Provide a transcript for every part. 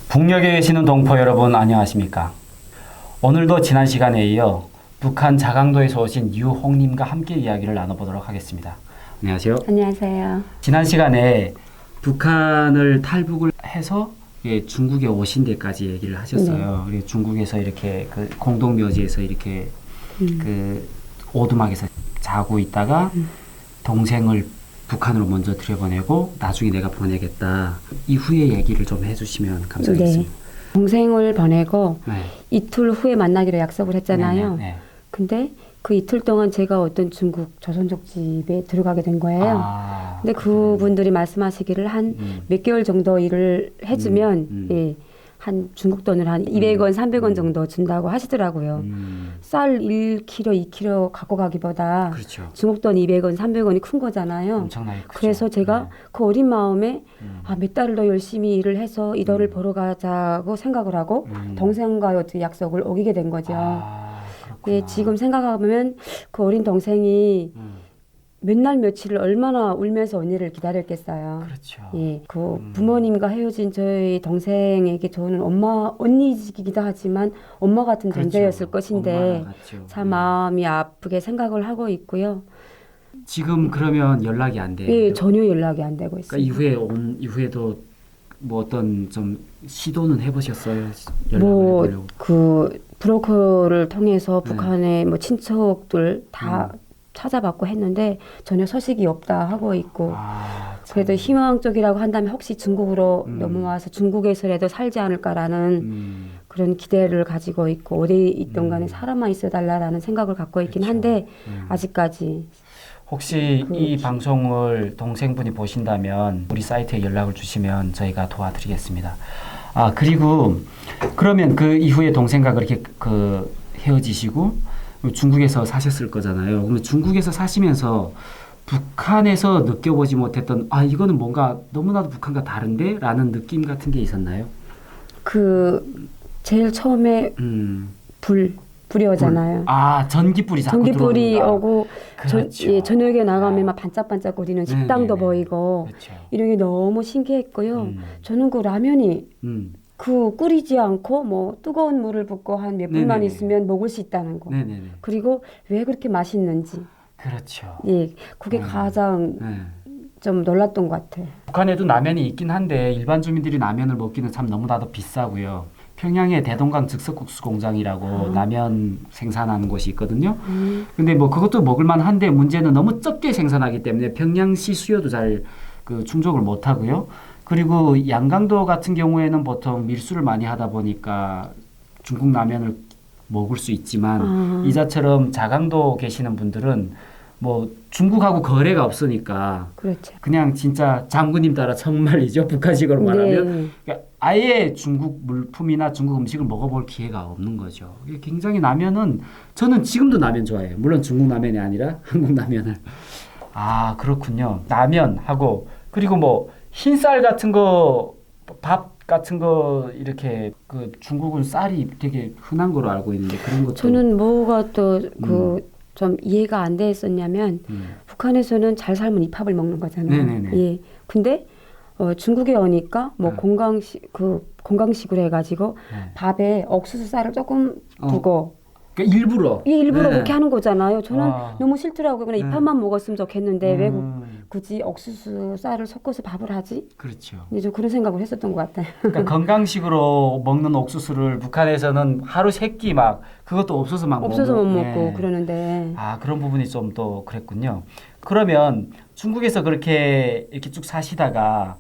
북녘에 계시는 동포 여러분 안녕하십니까? 오늘도 지난 시간에 이어 북한 자강도에서 오신 유홍님과 함께 이야기를 나눠보도록 하겠습니다. 안녕하세요. 안녕하세요. 지난 시간에 북한을 탈북을 해서 중국에 오신 데까지 얘기를 하셨어요. 그리고 중국에서 이렇게 그 공동묘지에서 이렇게 그 오두막에서 자고 있다가 동생을 북한으로 먼저 들여보내고 나중에 내가 보내겠다. 이후의 얘기를 좀 해주시면 감사하겠습니다. 네. 동생을 보내고 네. 이틀 후에 만나기로 약속을 했잖아요. 네. 근데 그 이틀 동안 제가 어떤 중국 조선족 집에 들어가게 된 거예요. 근데 그분들이 말씀하시기를 한 몇 개월 정도 일을 해주면 예, 한 중국 돈을 한 200원, 300원 정도 준다고 하시더라고요. 쌀 1kg, 2kg 갖고 가기보다 그렇죠. 중국 돈 200원, 300원이 큰 거잖아요. 엄청나게 크죠. 그래서 제가 네. 그 어린 마음에 몇 달을 더 열심히 일을 해서 이 돈을 벌어가자고 생각을 하고 동생과의 어떤 약속을 어기게 된 거죠. 예, 지금 생각하면 그 어린 동생이 몇 날 며칠을 얼마나 울면서 언니를 기다렸겠어요. 그렇죠. 예, 그 부모님과 헤어진 저희 동생에게 저는 언니이기도 하지만 엄마 같은 그렇죠. 존재였을 것인데 참 네. 마음이 아프게 생각을 하고 있고요. 지금 그러면 연락이 안 돼요? 예, 전혀 연락이 안 되고 있어요. 그러니까 이후에도 뭐 어떤 좀 시도는 해보셨어요? 연락을 뭐 해보려고? 그 브로커를 통해서 네. 북한의 뭐 친척들 다 찾아봤고 했는데 전혀 소식이 없다 하고 있고 그래도 희망적이라고 한다면 혹시 중국으로 넘어와서 중국에서라도 살지 않을까라는 그런 기대를 가지고 있고 어디 있던 간에 살아만 있어달라라는 생각을 갖고 있긴 그렇죠. 한데 아직까지 혹시 이 방송을 동생분이 보신다면 우리 사이트에 연락을 주시면 저희가 도와드리겠습니다. 그리고 그러면 그 이후에 동생과 그렇게 그 헤어지시고 중국에서 사셨을 거잖아요. 그러면 중국에서 사시면서 북한에서 느껴보지 못했던 이거는 뭔가 너무나도 북한과 다른데? 라는 느낌 같은 게 있었나요? 그 제일 처음에 불이 오잖아요. 전기불이 자꾸 전기불이 들어오는구나. 오고 그렇죠. 저녁에 나가면 막 반짝반짝거리는 식당도 보이고 그렇죠. 이런 게 너무 신기했고요. 저는 그 라면이 그 끓이지 않고 뭐 뜨거운 물을 붓고 한 몇 분만 네네네. 있으면 먹을 수 있다는 거. 네네네. 그리고 왜 그렇게 맛있는지. 그렇죠. 예, 그게 가장 좀 놀랐던 것 같아요. 북한에도 라면이 있긴 한데 일반 주민들이 라면을 먹기는 참 너무나도 비싸고요. 평양에 대동강 즉석국수 공장이라고 라면 생산하는 곳이 있거든요. 근데 뭐 그것도 먹을만 한데 문제는 너무 적게 생산하기 때문에 평양시 수요도 잘 그 충족을 못 하고요. 그리고 양강도 같은 경우에는 보통 밀수를 많이 하다 보니까 중국 라면을 먹을 수 있지만 이자처럼 자강도 계시는 분들은 뭐 중국하고 거래가 없으니까 그렇죠. 그냥 진짜 장군님 따라 정말이죠. 북한식으로 말하면 네. 그러니까 아예 중국 물품이나 중국 음식을 먹어볼 기회가 없는 거죠. 굉장히 라면은 저는 지금도 라면 좋아해요. 물론 중국 라면이 아니라 한국 라면을. 그렇군요. 라면하고 그리고 뭐 흰쌀 같은 거, 밥 같은 거 이렇게 그 중국은 쌀이 되게 흔한 거로 알고 있는데 그런 것도 저는 뭐가 또 그 좀 이해가 안 됐었냐면 북한에서는 잘 삶은 이 팝을 먹는 거잖아요. 네네네. 예. 근데 중국에 오니까 뭐 건강식으로 해가지고 밥에 옥수수 쌀을 조금 두고 그러니까 일부러 그렇게 하는 거잖아요. 저는 너무 싫더라고요. 그냥 이 팝만 먹었으면 좋겠는데 왜 굳이 옥수수 쌀을 섞어서 밥을 하지? 그렇죠. 이제 그런 생각을 했었던 것 같아요. 그러니까 건강식으로 먹는 옥수수를 북한에서는 하루 세 끼 막 그것도 없어서 막 없어서 못 먹고 네. 그러는데 그런 부분이 좀 또 그랬군요. 그러면 중국에서 그렇게 이렇게 쭉 사시다가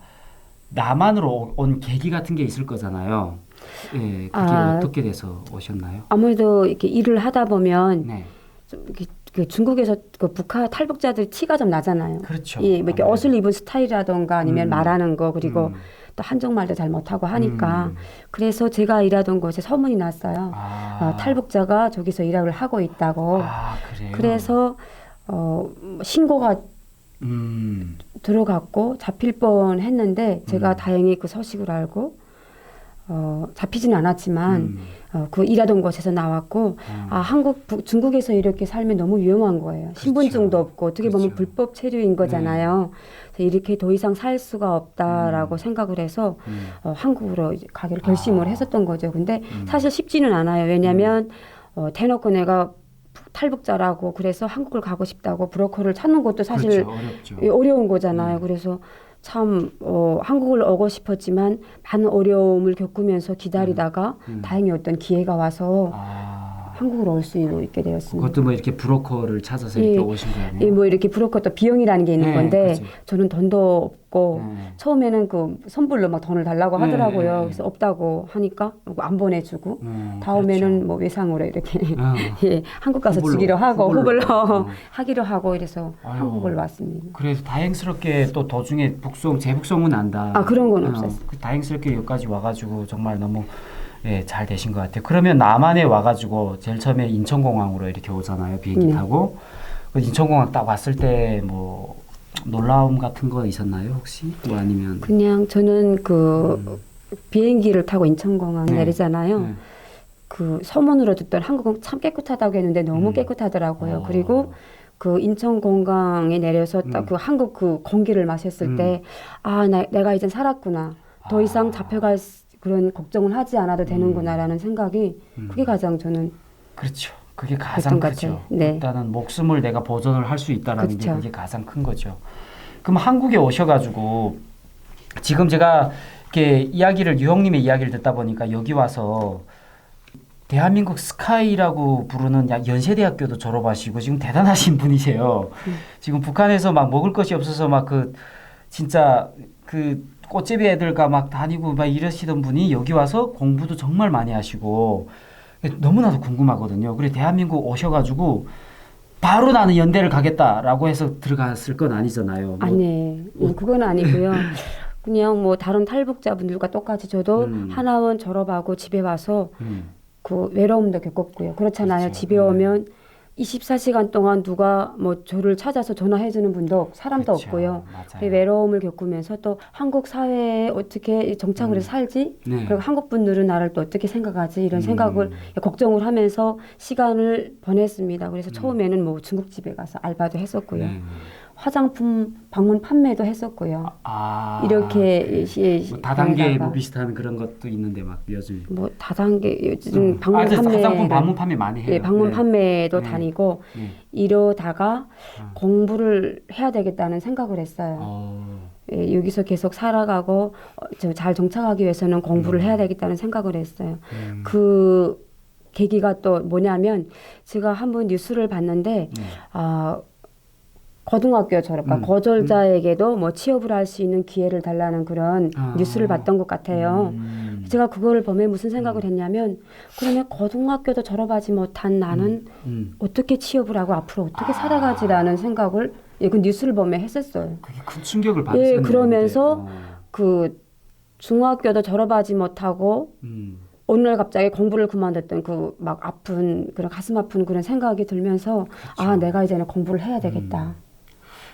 남한으로 온 계기 같은 게 있을 거잖아요. 예, 그게 어떻게 돼서 오셨나요? 아무래도 이렇게 일을 하다 보면 네. 좀 이렇게 그 중국에서 그 북한 탈북자들 티가 좀 나잖아요. 그렇죠. 예, 뭐 이렇게 옷을 입은 스타일이라던가 아니면 말하는 거 그리고 또 한정말도 잘 못하고 하니까 그래서 제가 일하던 곳에 소문이 났어요. 탈북자가 저기서 일을 하고 있다고. 그래요? 그래서 신고가 들어갔고 잡힐 뻔했는데 제가 다행히 그 소식을 알고 잡히지는 않았지만 그 일하던 곳에서 나왔고 중국에서 이렇게 살면 너무 위험한 거예요. 그렇죠. 신분증도 없고 어떻게 보면 그렇죠. 불법 체류인 거잖아요. 그래서 이렇게 더 이상 살 수가 없다라고 생각을 해서 한국으로 이제 가기로 결심을 했었던 거죠. 근데 사실 쉽지는 않아요. 왜냐하면 대놓고 내가 탈북자라고 그래서 한국을 가고 싶다고 브로커를 찾는 것도 사실 그렇죠. 어려운 거잖아요. 그래서 참 한국을 오고 싶었지만 많은 어려움을 겪으면서 기다리다가 다행히 어떤 기회가 와서 한국으로 올 수 있게 되었습니다. 그것도 뭐 이렇게 브로커를 찾아서 이렇게 오신 거예요? 뭐 이렇게 브로커 또 비용이라는 게 있는 건데 그렇지. 저는 돈도 없고 처음에는 그 선불로 막 돈을 달라고 하더라고요. 그래서 없다고 하니까 안 보내주고 다음에는 그렇죠. 뭐 외상으로 이렇게 한국 가서 후불로, 주기로 하고 후불로 후불로. 하기로 하고 이래서 아유. 한국을 왔습니다. 그래서 다행스럽게 또 도중에 재북송은 안다. 그런 건 없었어요. 다행스럽게 여기까지 와가지고 정말 너무 잘 되신 것 같아요. 그러면 남한에 와가지고 제일 처음에 인천공항으로 이렇게 오잖아요. 비행기 타고. 그 인천공항 딱 왔을 때 뭐 놀라움 같은 거 있었나요 혹시? 뭐 아니면 그냥 저는 그 비행기를 타고 인천공항 내리잖아요. 그 소문으로 듣던 한국은 참 깨끗하다고 했는데 너무 깨끗하더라고요. 그리고 그 인천공항에 내려서 딱 그 한국 그 공기를 마셨을 때 내가 이젠 살았구나. 더 이상 잡혀갈 그런 걱정을 하지 않아도 되는구나라는 생각이 그게 가장 저는 그렇죠. 그게 가장 크죠. 네. 일단은 목숨을 내가 보존을 할 수 있다라는 게 그렇죠. 그게 가장 큰 거죠. 그럼 한국에 오셔가지고 지금 제가 이렇게 유형님의 이야기를 듣다 보니까 여기 와서 대한민국 스카이라고 부르는 연세대학교도 졸업하시고 지금 대단하신 분이세요. 지금 북한에서 막 먹을 것이 없어서 막 진짜 꽃제비 애들과 막 다니고 막 이러시던 분이 여기 와서 공부도 정말 많이 하시고 너무나도 궁금하거든요. 그래 대한민국 오셔가지고 바로 나는 연대를 가겠다라고 해서 들어갔을 건 아니잖아요. 아니, 그건 아니고요. 그냥 뭐 다른 탈북자분들과 똑같이 저도 하나원 졸업하고 집에 와서 그 외로움도 겪었고요. 그렇잖아요. 그렇죠. 집에 오면 24시간 동안 누가 뭐 저를 찾아서 전화해주는 분도 사람도 그렇죠. 없고요. 맞아요. 외로움을 겪으면서 또 한국 사회에 어떻게 정착을 해서 살지? 그리고 한국 분들은 나를 또 어떻게 생각하지? 이런 생각을 걱정을 하면서 시간을 보냈습니다. 그래서 처음에는 뭐 중국집에 가서 알바도 했었고요. 화장품 방문 판매도 했었고요. 이렇게 뭐 다단계 뭐 비슷한 그런 것도 있는데 막 요즘 뭐 다단계 요즘 방문 판매 화장품 방문 판매 많이 해요. 방문 판매도 다니고 이러다가 공부를 해야 되겠다는 생각을 했어요. 여기서 계속 살아가고 잘 정착하기 위해서는 공부를 해야 되겠다는 생각을 했어요. 그 계기가 또 뭐냐면 제가 한번 뉴스를 봤는데 고등학교 졸업, 고졸자에게도 뭐 취업을 할 수 있는 기회를 달라는 그런 뉴스를 봤던 것 같아요. 제가 그걸 보면 무슨 생각을 했냐면 그러면 고등학교도 졸업하지 못한 나는 어떻게 취업을 하고 앞으로 어떻게 살아가지라는 생각을 그 뉴스를 보면 했었어요. 그게 큰 충격을 받았어요. 그러면서 그 중학교도 졸업하지 못하고 어느 날 갑자기 공부를 그만뒀던 그 막 아픈 그런 가슴 아픈 그런 생각이 들면서 그렇죠. 내가 이제는 공부를 해야 되겠다.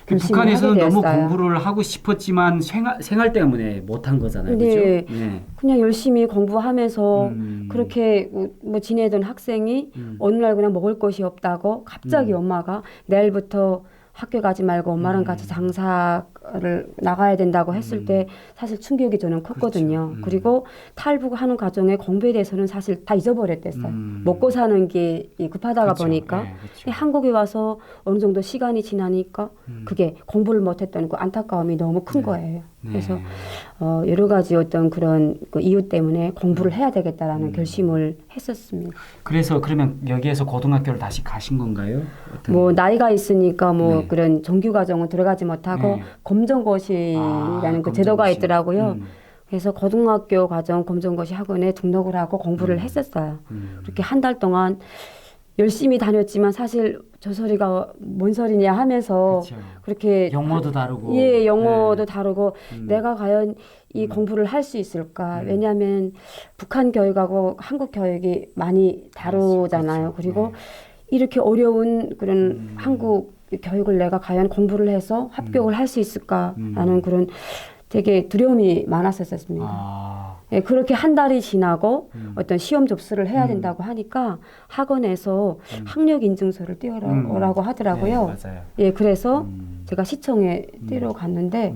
북한에서는 너무 공부를 하고 싶었지만 생활 때문에 못한 거잖아요. 네. 그렇죠? 네. 그냥 열심히 공부하면서 그렇게 뭐 지내던 학생이 어느 날 그냥 먹을 것이 없다고 갑자기 엄마가 내일부터 학교 가지 말고 엄마랑 같이 장사를 나가야 된다고 했을 때 사실 충격이 저는 컸거든요. 그렇죠. 그리고 탈북하는 과정에 공부에 대해서는 사실 다 잊어버렸댔어요. 먹고 사는 게 급하다가 그렇죠. 보니까. 네, 그렇죠. 근데 한국에 와서 어느 정도 시간이 지나니까 그게 공부를 못했던 그 안타까움이 너무 큰 거예요. 그래서 여러 가지 어떤 그런 그 이유 때문에 공부를 해야 되겠다라는 결심을 했었습니다. 그래서 그러면 여기에서 고등학교를 다시 가신 건가요? 뭐 나이가 있으니까 뭐 그런 정규 과정은 들어가지 못하고 검정고시라는 그 제도가 있더라고요. 그래서 고등학교 과정 검정고시 학원에 등록을 하고 공부를 했었어요. 그렇게 한 달 동안 열심히 다녔지만 사실 저 소리가 뭔 소리냐 하면서 그렇죠. 그렇게 영어도 다르고 영어도 다르고 내가 과연 이 공부를 할 수 있을까? 왜냐하면 북한 교육하고 한국 교육이 많이 다르잖아요. 그렇죠. 그리고 이렇게 어려운 그런 한국 교육을 내가 과연 공부를 해서 합격을 할 수 있을까라는 그런 되게 두려움이 많았었습니다. 예, 그렇게 한 달이 지나고 어떤 시험 접수를 해야 된다고 하니까 학원에서 학력 인증서를 띄워라고 하더라고요. 네, 맞아요. 예, 그래서 제가 시청에 띄러 갔는데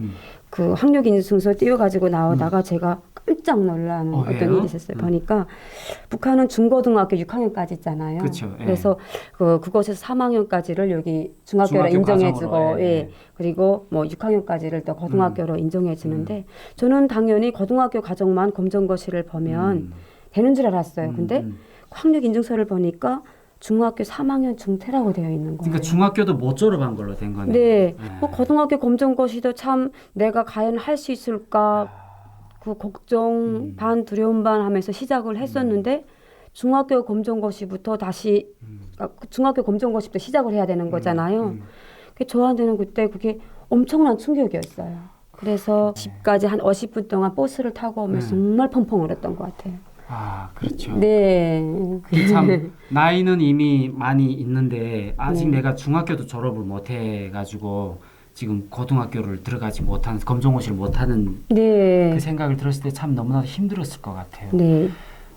그 학력 인증서 띄워가지고 나오다가 제가 깜짝 놀라는 어떤 왜요? 일이 있었어요. 보니까 북한은 중고등학교 6학년까지 있잖아요. 그쵸, 예. 그래서 그곳에서 3학년까지를 여기 중학교로 중학교 인정해주고, 과정으로, 예. 그리고 뭐 6학년까지를 또 고등학교로 인정해주는데 저는 당연히 고등학교 과정만 검정고시를 보면 되는 줄 알았어요. 근데 학력 인증서를 보니까 중학교 3학년 중퇴라고 되어 있는 거예요. 그러니까 중학교도 못 졸업한 걸로 된 거네요. 네. 뭐 고등학교 검정고시도 참 내가 과연 할 수 있을까 그 걱정 반 두려움 반 하면서 시작을 했었는데 중학교 검정고시부터 다시 중학교 검정고시부터 시작을 해야 되는 거잖아요. 저한테는 그때 그게 엄청난 충격이었어요. 그래서 집까지 한 50분 동안 버스를 타고 오면서 정말 펑펑 울었던 것 같아요. 아, 그렇죠. 네. 그게 참 나이는 이미 많이 있는데 아직 네. 내가 중학교도 졸업을 못 해가지고 지금 고등학교를 들어가지 못하는 검정고시를 못하는 네. 그 생각을 들었을 때 참 너무나도 힘들었을 것 같아요. 네.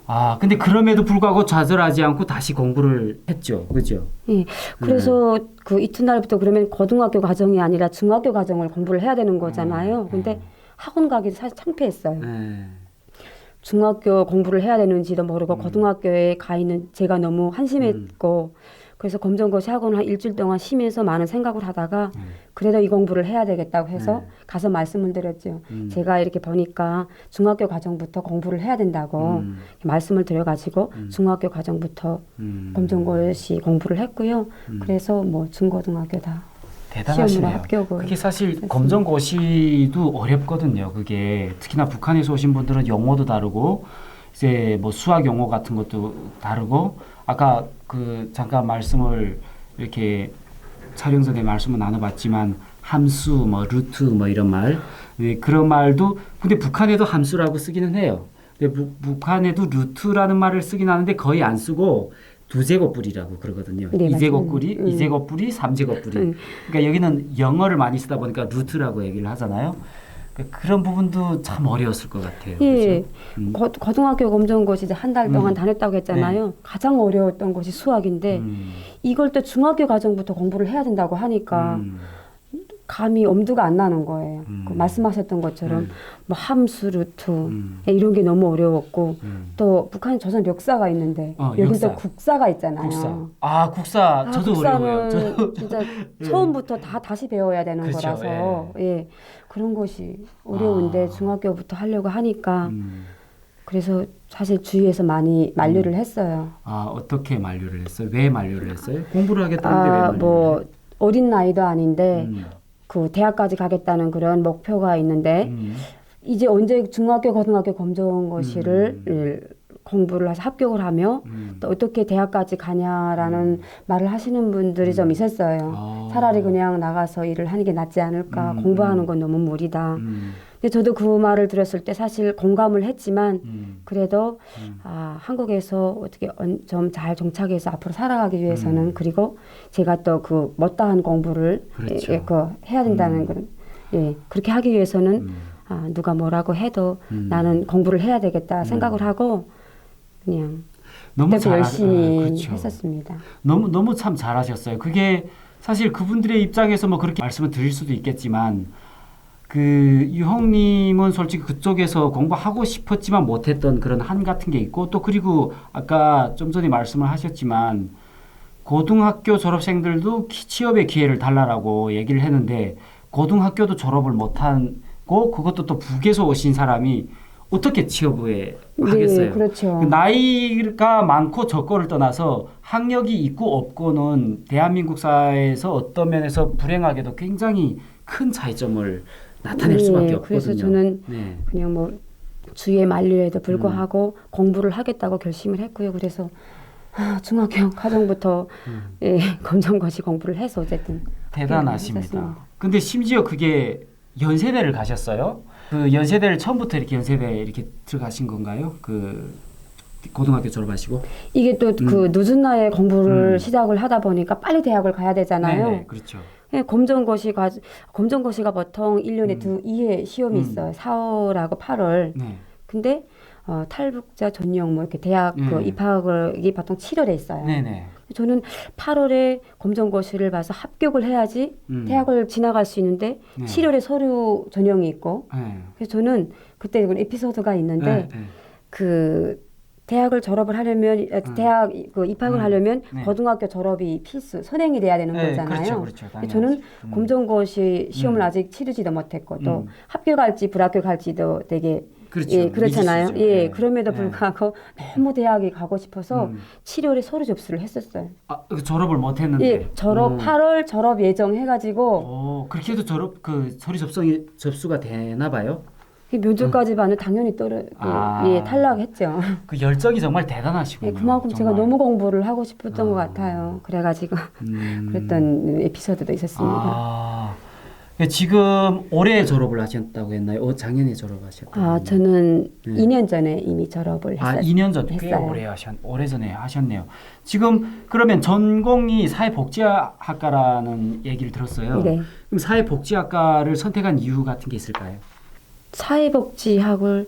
아, 근데 그럼에도 불구하고 좌절하지 않고 다시 공부를 했죠, 그죠? 예. 그래서 그 이튿날부터 그러면 고등학교 과정이 아니라 중학교 과정을 공부를 해야 되는 거잖아요. 근데 학원 가기도 사실 창피했어요. 네. 중학교 공부를 해야 되는지도 모르고 고등학교에 가 있는 제가 너무 한심했고 그래서 검정고시 학원 한 일주일 동안 쉬면서 많은 생각을 하다가 그래도 이 공부를 해야 되겠다고 해서 가서 말씀을 드렸죠. 제가 이렇게 보니까 중학교 과정부터 공부를 해야 된다고 말씀을 드려가지고 중학교 과정부터 검정고시 공부를 했고요. 그래서 뭐 중고등학교 다 시험으로 대단하시네요. 합격을 그게 사실 했습니다. 검정고시도 어렵거든요. 그게 특히나 북한에서 오신 분들은 용어도 다르고 이제 뭐 수학 용어 같은 것도 다르고 아까 그 잠깐 말씀을 이렇게 촬영 전에 말씀을 나눠봤지만 함수 뭐 루트 뭐 이런 말 그런 말도 근데 북한에도 함수라고 쓰기는 해요. 근데 북한에도 루트라는 말을 쓰긴 하는데 거의 안 쓰고 두제곱불이라고 그러거든요. 네, 이제곱불이, 이제곱불이, 삼제곱불이. 그러니까 여기는 영어를 많이 쓰다 보니까 루트라고 얘기를 하잖아요. 그러니까 그런 부분도 참 어려웠을 것 같아요. 예. 그렇죠? 고등학교 검정고시 이제 한 달 동안 다녔다고 했잖아요. 네. 가장 어려웠던 것이 수학인데 이걸 또 중학교 과정부터 공부를 해야 된다고 하니까 감이 엄두가 안 나는 거예요. 그 말씀하셨던 것처럼 뭐 함수, 루트 이런 게 너무 어려웠고 또 북한 조선 역사가 있는데 여기서 역사. 국사가 있잖아요. 국사. 아, 국사 저도 어려워요. 국사는 진짜 처음부터 다시 배워야 되는 그렇죠. 거라서 예. 그런 것이 어려운데 중학교부터 하려고 하니까 그래서 사실 주위에서 많이 만류를 했어요. 아, 어떻게 만류를 했어요? 왜 만류를 했어요? 공부를 하겠다는데 왜 만류를 뭐 해요? 어린 나이도 아닌데 그 대학까지 가겠다는 그런 목표가 있는데 이제 언제 중학교, 고등학교 검정고시를 공부를 해서 합격을 하며 또 어떻게 대학까지 가냐라는 말을 하시는 분들이 좀 있었어요. 차라리 그냥 나가서 일을 하는 게 낫지 않을까. 공부하는 건 너무 무리다. 근데 저도 그 말을 들었을 때 사실 공감을 했지만 그래도 한국에서 어떻게 좀 잘 정착해서 앞으로 살아가기 위해서는 그리고 제가 또 그 못다한 공부를 그렇죠. 해야 된다는 그런 그렇게 하기 위해서는 누가 뭐라고 해도 나는 공부를 해야 되겠다 생각을 하고 그냥 너무 그때도 열심히 그렇죠. 했었습니다. 너무 참 잘하셨어요. 그게 사실 그분들의 입장에서 뭐 그렇게 말씀을 드릴 수도 있겠지만 그 유형님은 솔직히 그쪽에서 공부하고 싶었지만 못했던 그런 한 같은 게 있고 또 그리고 아까 좀 전에 말씀을 하셨지만 고등학교 졸업생들도 취업의 기회를 달라라고 얘기를 했는데 고등학교도 졸업을 못하고 그것도 또 북에서 오신 사람이 어떻게 취업을 하겠어요? 네, 그렇죠. 나이가 많고 적고를 떠나서 학력이 있고 없고는 대한민국 사회에서 어떤 면에서 불행하게도 굉장히 큰 차이점을 나타낼 수밖에 없거든요. 그래서 저는 그냥 뭐 주위의 만류에도 불구하고 공부를 하겠다고 결심을 했고요. 그래서 중학교 과정부터 검정고시 공부를 해서 어쨌든 대단하십니다. 근데 심지어 그게 연세대를 가셨어요? 그 연세대를 처음부터 이렇게 연세대 이렇게 들어가신 건가요? 그 고등학교 졸업하시고? 이게 또 그 늦은 나이에 공부를 시작을 하다 보니까 빨리 대학을 가야 되잖아요. 네네, 그렇죠. 검정고시가 보통 1년에 2회 시험이 있어요. 4월하고 8월. 네. 근데 탈북자 전용 뭐 이렇게 대학 그 입학이 보통 7월에 있어요. 네네. 저는 8월에 검정고시를 봐서 합격을 해야지 대학을 지나갈 수 있는데 네. 7월에 서류 전형이 있고 네. 그래서 저는 그때 그런 에피소드가 있는데 네. 네. 그 대학을 졸업을 하려면 대학 그 입학을 하려면 네. 고등학교 졸업이 필수 선행이 돼야 되는 네, 거잖아요. 그렇죠, 그렇죠. 저는 검정고시 시험을 아직 치르지도 못했고 또 합격할지 불합격할지도 되게 그렇죠. 예, 그렇잖아요. 미지수죠. 예, 네. 그럼에도 네. 불구하고 너무 대학에 가고 싶어서 7월에 서류 접수를 했었어요. 아, 졸업을 못 했는데. 예, 졸업 8월 졸업 예정 해가지고. 그렇게 해도 서류 접수가 되나 봐요? 면접까지 봐는 당연히 예, 탈락했죠. 그 열정이 정말 대단하시군요. 예, 그만큼 제가 정말. 너무 공부를 하고 싶었던 것 같아요. 그래가지고 그랬던 에피소드도 있었습니다. 지금 올해 졸업을 하셨다고 했나요? 작년에 졸업하셨다고. 저는 2년 전에 이미 졸업을 했어요. 2년 전, 꽤 오래 전에 하셨네요. 지금 그러면 전공이 사회복지학과라는 얘기를 들었어요. 네. 그럼 사회복지학과를 선택한 이유 같은 게 있을까요? 사회복지라는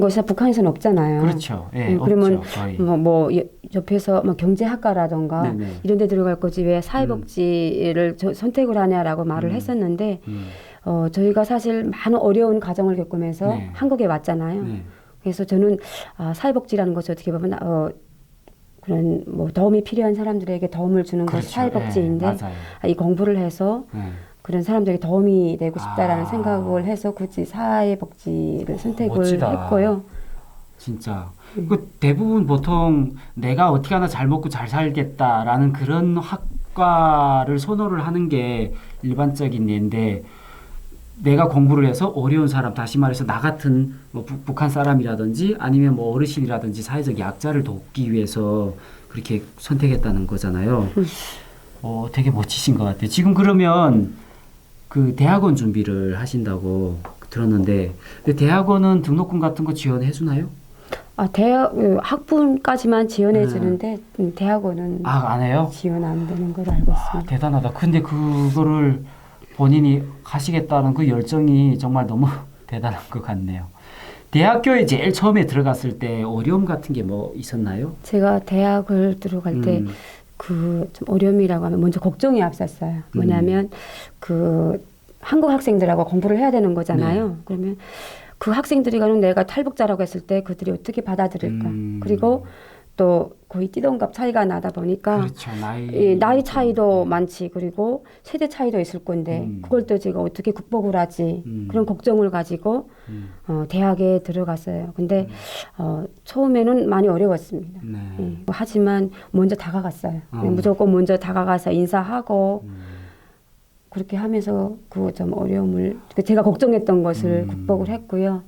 것이 북한에서는 없잖아요. 그렇죠. 예, 그러면 없죠, 거의. 옆에서 경제학과라던가 네네. 이런 데 들어갈 거지 왜 사회복지를 선택을 하냐라고 말을 했었는데 저희가 사실 많은 어려운 과정을 겪으면서 네. 한국에 왔잖아요. 네. 그래서 저는 사회복지라는 것이 어떻게 보면 그런 뭐 도움이 필요한 사람들에게 도움을 주는 그렇죠. 것이 사회복지인데 네, 맞아요. 이 공부를 해서 그런 사람들에게 도움이 되고 싶다라는 생각을 해서 굳이 사회복지를 선택을 멋지다. 했고요. 진짜. 그 대부분 보통 내가 어떻게 하나 잘 먹고 잘 살겠다라는 그런 학과를 선호를 하는 게 일반적인 예인데 내가 공부를 해서 어려운 사람, 다시 말해서 나 같은 뭐 북한 사람이라든지 아니면 뭐 어르신이라든지 사회적 약자를 돕기 위해서 그렇게 선택했다는 거잖아요. 되게 멋지신 것 같아요. 지금 그러면 그 대학원 준비를 하신다고 들었는데 대학원은 등록금 같은 거 지원해 주나요? 대학 학부까지만 지원해 주는데 대학원은 안 해요? 지원 안 되는 걸로 알고 있습니다. 대단하다. 근데 그거를 본인이 하시겠다는 그 열정이 정말 너무 대단한 것 같네요. 대학교에 제일 처음에 들어갔을 때 어려움 같은 게 뭐 있었나요? 제가 대학을 들어갈 때 그 좀 어려움이라고 하면 먼저 걱정이 앞섰어요. 뭐냐면 그 한국 학생들하고 공부를 해야 되는 거잖아요. 네. 그러면 그 학생들이가는 내가 탈북자라고 했을 때 그들이 어떻게 받아들일까. 그리고 또 거의 띠동갑 차이가 나다 보니까 그렇죠. 나이 차이도 많지. 그리고 세대 차이도 있을 건데 그걸 또 제가 어떻게 극복을 하지. 그런 걱정을 가지고 대학에 들어갔어요. 근데 처음에는 많이 어려웠습니다. 네. 하지만 먼저 다가갔어요. 무조건 먼저 다가가서 인사하고 그렇게 하면서 그 좀 어려움을 제가 걱정했던 것을 극복을 했고요.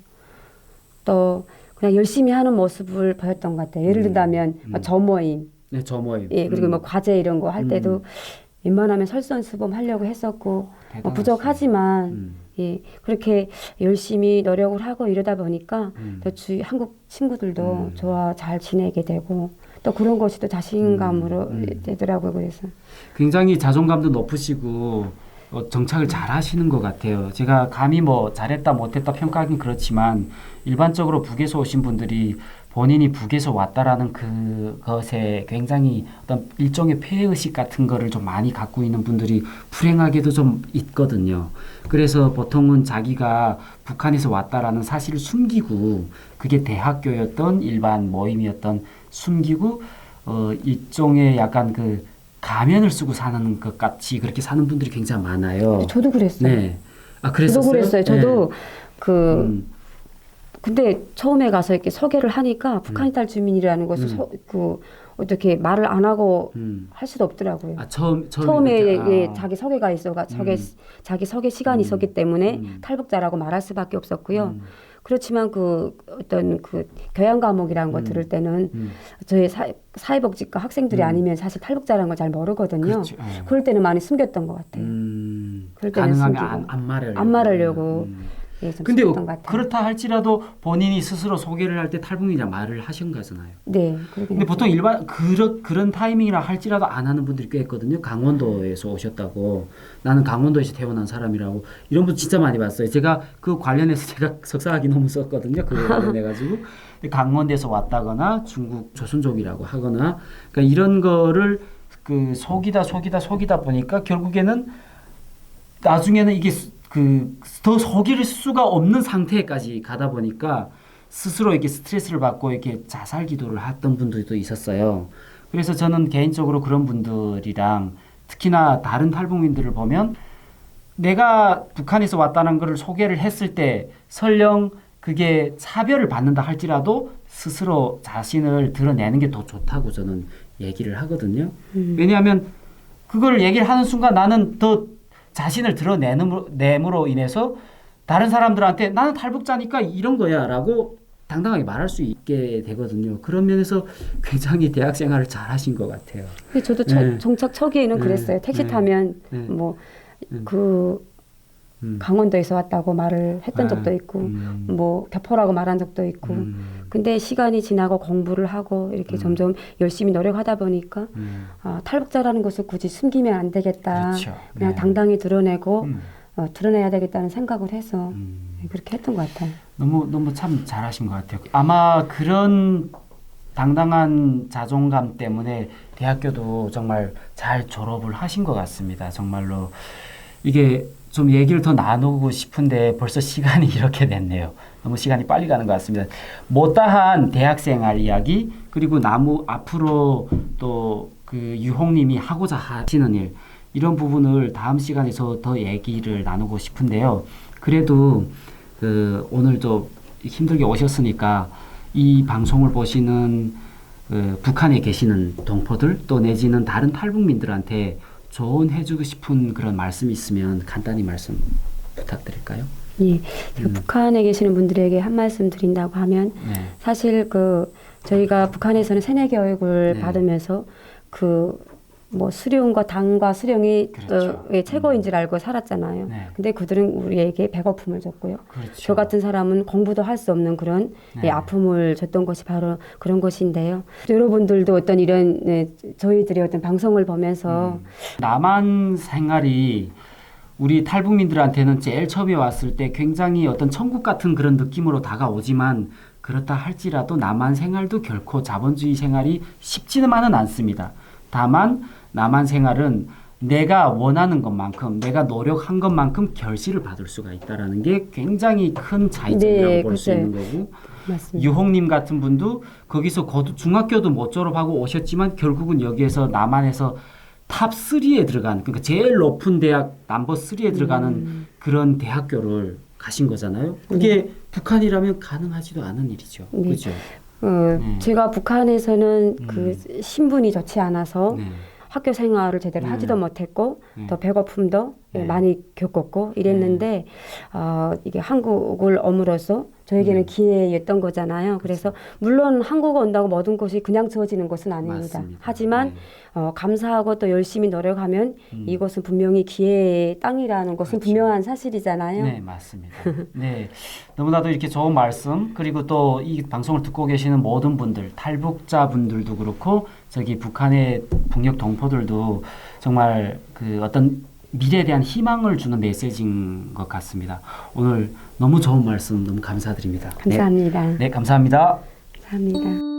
또 그냥 열심히 하는 모습을 보였던 것 같아요. 예를 들자면 점모임, 네, 점모임. 예, 그리고 뭐 과제 이런 거 할 때도 웬만하면 설선수범하려고 했었고 부족하지만 예, 그렇게 열심히 노력을 하고 이러다 보니까 또 주위 한국 친구들도 저와 잘 지내게 되고 또 그런 것이 또 자신감으로 되더라고요. 그래서 굉장히 자존감도 높으시고 정착을 잘 하시는 것 같아요. 제가 감히 뭐 잘했다 못했다 평가하긴 그렇지만 일반적으로 북에서 오신 분들이 본인이 북에서 왔다라는 그것에 굉장히 어떤 일종의 폐해의식 같은 거를 좀 많이 갖고 있는 분들이 불행하게도 좀 있거든요. 그래서 보통은 자기가 북한에서 왔다라는 사실을 숨기고 그게 대학교였던 일반 모임이었던 숨기고 일종의 약간 그 가면을 쓰고 사는 것 같이 그렇게 사는 분들이 굉장히 많아요. 저도 그랬어요. 네. 그랬었어요? 저도 그랬어요. 저도 네. 근데 처음에 가서 이렇게 소개를 하니까 북한 딸 주민이라는 것을 어떻게 말을 안 하고 할 수도 없더라고요. 처음에 자기 소개가 있어가 자기 소개 시간이 있었기 때문에 탈북자라고 말할 수밖에 없었고요. 그렇지만 그 어떤 그 교양 과목이라는 거 들을 때는 저희 사회복지과 학생들이 아니면 사실 탈북자라는 걸 잘 모르거든요. 그렇죠. 그럴 때는 많이 숨겼던 것 같아요. 그럴 때는 가능하면 안 말하려고. 안 말하려고. 예, 좀 근데 슬펐던 것 같아요. 그렇다 할지라도 본인이 스스로 소개를 할 때 탈북민이라 말을 하신 거잖아요. 네. 근데 보통 일반 그런 타이밍이라 할지라도 안 하는 분들이 꽤 있거든요. 강원도에서 오셨다고, 나는 강원도에서 태어난 사람이라고, 이런 분 진짜 많이 봤어요. 제가 그 관련해서 제가 석사학위 논문 썼거든요. 그거 관련해 가지고 강원도에서 왔다거나 중국 조선족이라고 하거나, 그러니까 이런 거를 그 속이다 보니까 결국에는 나중에는 이게 더 속일 수가 없는 상태까지 가다 보니까 스스로 이렇게 스트레스를 받고 이렇게 자살 기도를 했던 분들도 있었어요. 그래서 저는 개인적으로 그런 분들이랑 특히나 다른 탈북민들을 보면 내가 북한에서 왔다는 것을 소개를 했을 때 설령 그게 차별을 받는다 할지라도 스스로 자신을 드러내는 게 더 좋다고 저는 얘기를 하거든요. 왜냐하면 그걸 얘기를 하는 순간 나는 더 자신을 드러내므로 인해서 다른 사람들한테 나는 탈북자니까 이런 거야 라고 당당하게 말할 수 있게 되거든요. 그런 면에서 굉장히 대학 생활을 잘 하신 것 같아요. 근데 저도 정착 초기에는 그랬어요. 택시 타면 강원도에서 왔다고 말을 했던 적도 있고 뭐 격포라고 말한 적도 있고 근데 시간이 지나고 공부를 하고 이렇게 점점 열심히 노력하다 보니까 탈북자라는 것을 굳이 숨기면 안 되겠다. 그렇죠. 그냥 당당히 드러내고 드러내야 되겠다는 생각을 해서 그렇게 했던 것 같아요. 너무 참 잘하신 것 같아요. 아마 그런 당당한 자존감 때문에 대학교도 정말 잘 졸업을 하신 것 같습니다. 정말로 이게 좀 얘기를 더 나누고 싶은데 벌써 시간이 이렇게 됐네요. 너무 시간이 빨리 가는 것 같습니다. 못다한 대학생활 이야기, 그리고 앞으로 또 그 유홍님이 하고자 하시는 일, 이런 부분을 다음 시간에서 더 얘기를 나누고 싶은데요. 그래도 오늘도 힘들게 오셨으니까 이 방송을 보시는 북한에 계시는 동포들 또 내지는 다른 탈북민들한테 조언해주고 싶은 그런 말씀이 있으면 간단히 말씀 부탁드릴까요? 예, 북한에 계시는 분들에게 한 말씀 드린다고 하면 사실 저희가 북한에서는 세뇌 교육을 받으면서 뭐 수령과 당과 수령이 그렇죠. 최고인 줄 알고 살았잖아요. 근데 그들은 우리에게 배고픔을 줬고요. 그렇죠. 저 같은 사람은 공부도 할 수 없는 그런 아픔을 줬던 것이 바로 그런 것인데요. 여러분들도 어떤 이런 저희들의 어떤 방송을 보면서 남한 생활이 우리 탈북민들한테는 제일 처음에 왔을 때 굉장히 어떤 천국 같은 그런 느낌으로 다가오지만 그렇다 할지라도 남한 생활도 결코 자본주의 생활이 쉽지만은 않습니다. 다만 남한 생활은 내가 원하는 것만큼 내가 노력한 것만큼 결실을 받을 수가 있다는 게 굉장히 큰 차이점이라고 볼 수 있는 거고 맞습니다. 유홍님 같은 분도 거기서 중학교도 못 졸업하고 오셨지만 결국은 여기에서 남한에서 탑 3에 들어간, 그러니까 제일 높은 대학 넘버 3에 들어가는 그런 대학교를 가신 거잖아요. 그게 북한이라면 가능하지도 않은 일이죠. 그렇죠? 제가 북한에서는 신분이 좋지 않아서 학교 생활을 제대로 하지도 못했고 또 배고픔도 많이 겪었고 이랬는데 이게 한국을 옴으로써 저에게는 기회였던 거잖아요. 그래서 물론 한국에 온다고 모든 것이 그냥 주어지는 것은 아닙니다. 맞습니다. 하지만 감사하고 또 열심히 노력하면 이것은 분명히 기회의 땅이라는 것은 그렇죠. 분명한 사실이잖아요. 네, 맞습니다. 네, 너무나도 이렇게 좋은 말씀, 그리고 또 이 방송을 듣고 계시는 모든 분들, 탈북자 분들도 그렇고 저기 북한의 북녘 동포들도 정말 어떤 미래에 대한 희망을 주는 메시지인 것 같습니다. 오늘 너무 좋은 말씀 너무 감사드립니다. 감사합니다. 네, 감사합니다. 감사합니다.